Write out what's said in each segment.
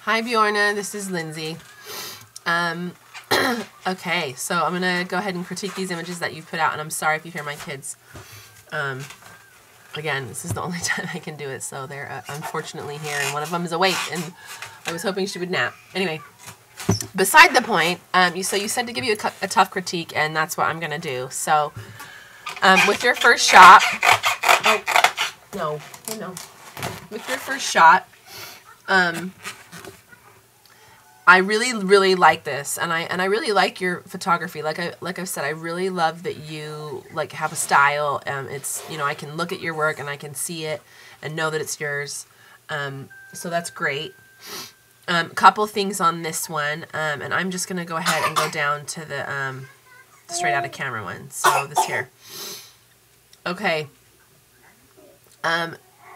Hi Bjorna, this is Lindsay. Okay, so I'm gonna go ahead and critique these images that you've put out, and I'm sorry if you hear my kids. Again, this is the only time I can do it, so they're unfortunately here, and one of them is awake, and I was hoping she would nap. Anyway, beside the point, you said to give you a tough critique, and that's what I'm gonna do. So, with your first shot, with your first shot, I really like this, and I really like your photography. Like I've said, I really love that you have a style. It's, I can look at your work and I can see it and know that it's yours. So that's great. Couple things on this one, and I'm just gonna go ahead and go down to the straight out of camera one. So this here. Okay.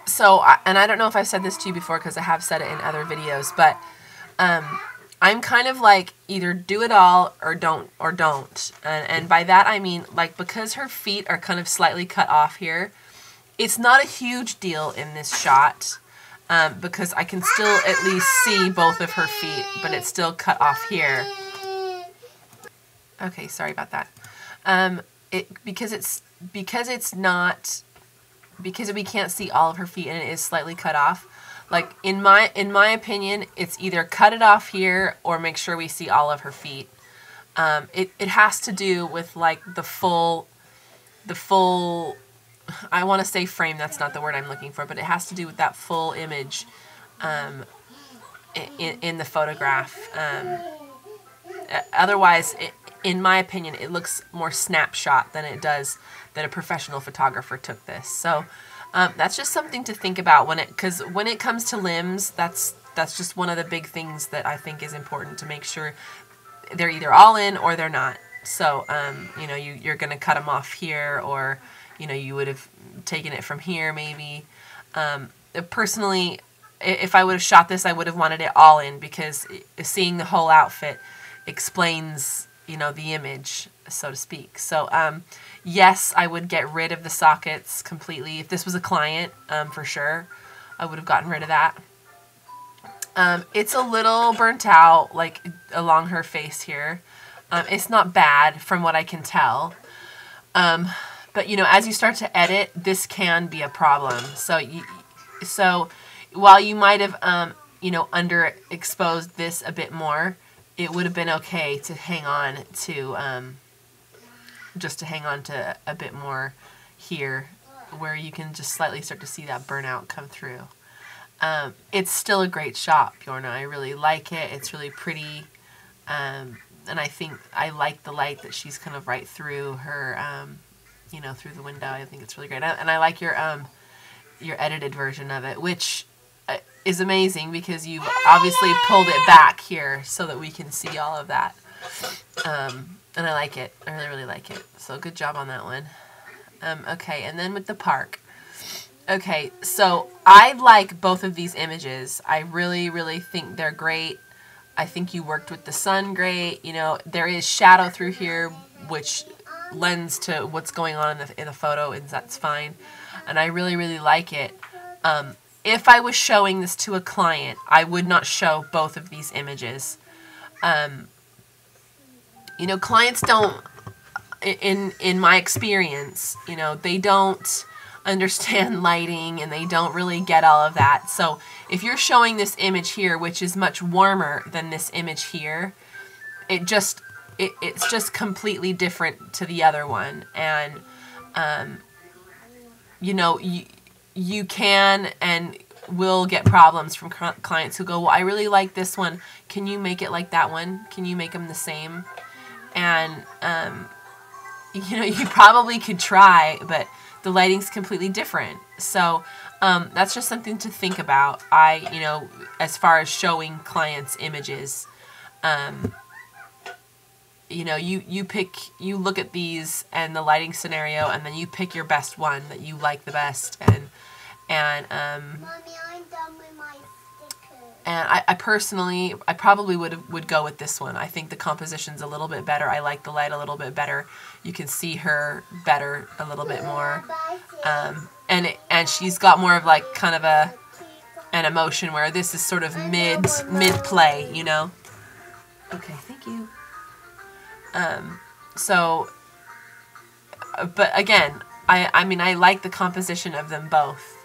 So and I don't know if I've said this to you before because I have said it in other videos, but I'm kind of like either do it all or don't. And by that I mean, because her feet are kind of slightly cut off here, it's not a huge deal in this shot because I can still at least see both of her feet, but it's still cut off here. Okay, sorry about that. Because we can't see all of her feet and it is slightly cut off. Like in my opinion, it's either cut it off here or make sure we see all of her feet. It has to do with the full, I want to say frame, that's not the word I'm looking for, but it has to do with that full image in the photograph. Otherwise, in my opinion, it looks more snapshot than it does that a professional photographer took this. So that's just something to think about because when it comes to limbs, that's just one of the big things that I think is important to make sure they're either all in or they're not. So you're going to cut them off here, or you would have taken it from here maybe. Personally, if I would have shot this, I would have wanted it all in because seeing the whole outfit explains the image, so to speak. So yes, I would get rid of the sockets completely. If this was a client, for sure, I would have gotten rid of that. It's a little burnt out, along her face here. It's not bad from what I can tell. But, as you start to edit, this can be a problem. So while you might have, underexposed this a bit more, it would have been okay to hang on to, just to hang on to a bit more here, where you can just slightly start to see that burnout come through. It's still a great shot, Bjorna. I really like it. It's really pretty. And I think I like the light that she's kind of right through her, through the window. I think it's really great. And I like your edited version of it, which is amazing because you've obviously pulled it back here so that we can see all of that. And I like it. I really like it. So good job on that one. Okay, and then with the park. Okay, so I like both of these images. I really think they're great. I think you worked with the sun great. There is shadow through here, which lends to what's going on in the photo, and that's fine. And I really like it. If I was showing this to a client, I would not show both of these images. Clients don't, in my experience, they don't understand lighting and they don't really get all of that. So if you're showing this image here, which is much warmer than this image here, it's just completely different to the other one. And, you can and will get problems from clients who go, well, I really like this one. Can you make it like that one? Can you make them the same? And, you probably could try, but the lighting's completely different. So that's just something to think about. As far as showing clients images, you look at these and the lighting scenario, and then you pick your best one that you like the best. And Mommy, I'm done with my stickers. And I personally, I probably would go with this one. I think the composition's a little bit better. I like the light a little bit better. You can see her better a little bit more. And she's got more of kind of and emotion, where this is sort of mid play, you know. Okay, thank you. So, but again, I mean, I like the composition of them both.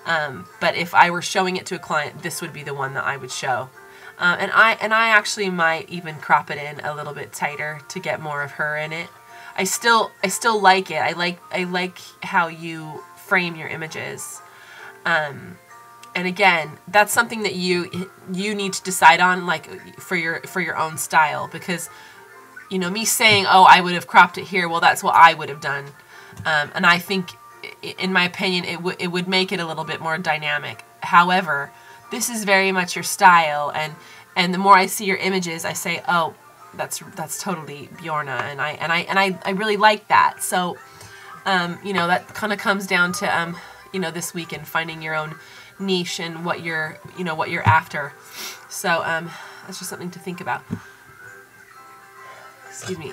But if I were showing it to a client, this would be the one that I would show. And I actually might even crop it in a little bit tighter to get more of her in it. I still like it. I like how you frame your images. And again, that's something that you need to decide on, like for your own style, because you know, me saying, oh, I would have cropped it here, well, that's what I would have done. And I think, in my opinion, it would make it a little bit more dynamic. However, this is very much your style, and the more I see your images, I say, oh, that's totally Bjorna, and I really like that. So, you know, that kind of comes down to you know, this week and finding your own niche and what you're after. So that's just something to think about. Excuse me.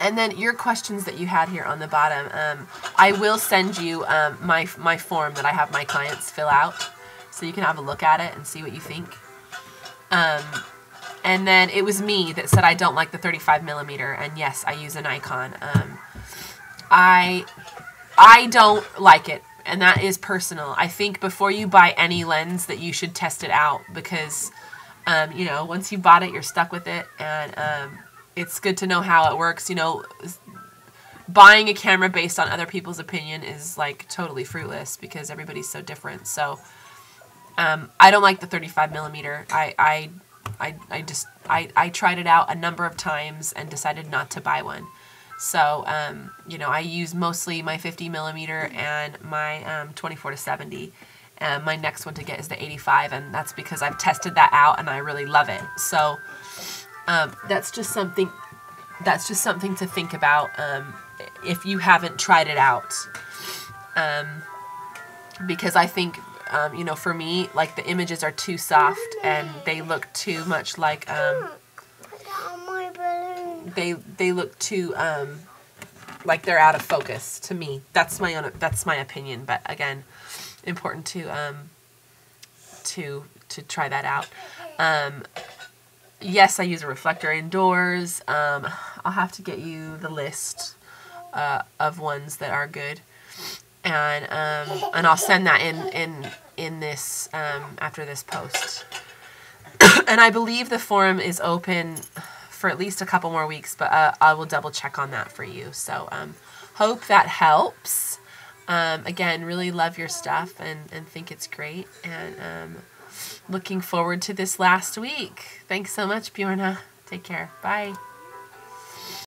And then your questions that you had here on the bottom, I will send you my form that I have my clients fill out, so you can have a look at it and see what you think. And then it was me that said I don't like the 35mm, and yes, I use a Nikon. I don't like it, and that is personal. I think before you buy any lens that you should test it out, because you know, once you bought it, you're stuck with it, and it's good to know how it works. You know, buying a camera based on other people's opinion is like totally fruitless, because everybody's so different. So I don't like the 35mm. I tried it out a number of times and decided not to buy one. So you know, I use mostly my 50mm and my 24-70. My next one to get is the 85, and that's because I've tested that out and I really love it. So that's just something to think about if you haven't tried it out. Because I think you know, for me, like, the images are too soft and they look too much like they look too like they're out of focus to me. That's my opinion, but again, important to try that out. Yes, I use a reflector indoors. I'll have to get you the list of ones that are good, and I'll send that in this after this post. And I believe the forum is open for at least a couple more weeks, but I will double check on that for you. So hope that helps. Again, really love your stuff and think it's great, and looking forward to this last week. Thanks so much, Bjorna. Take care. Bye.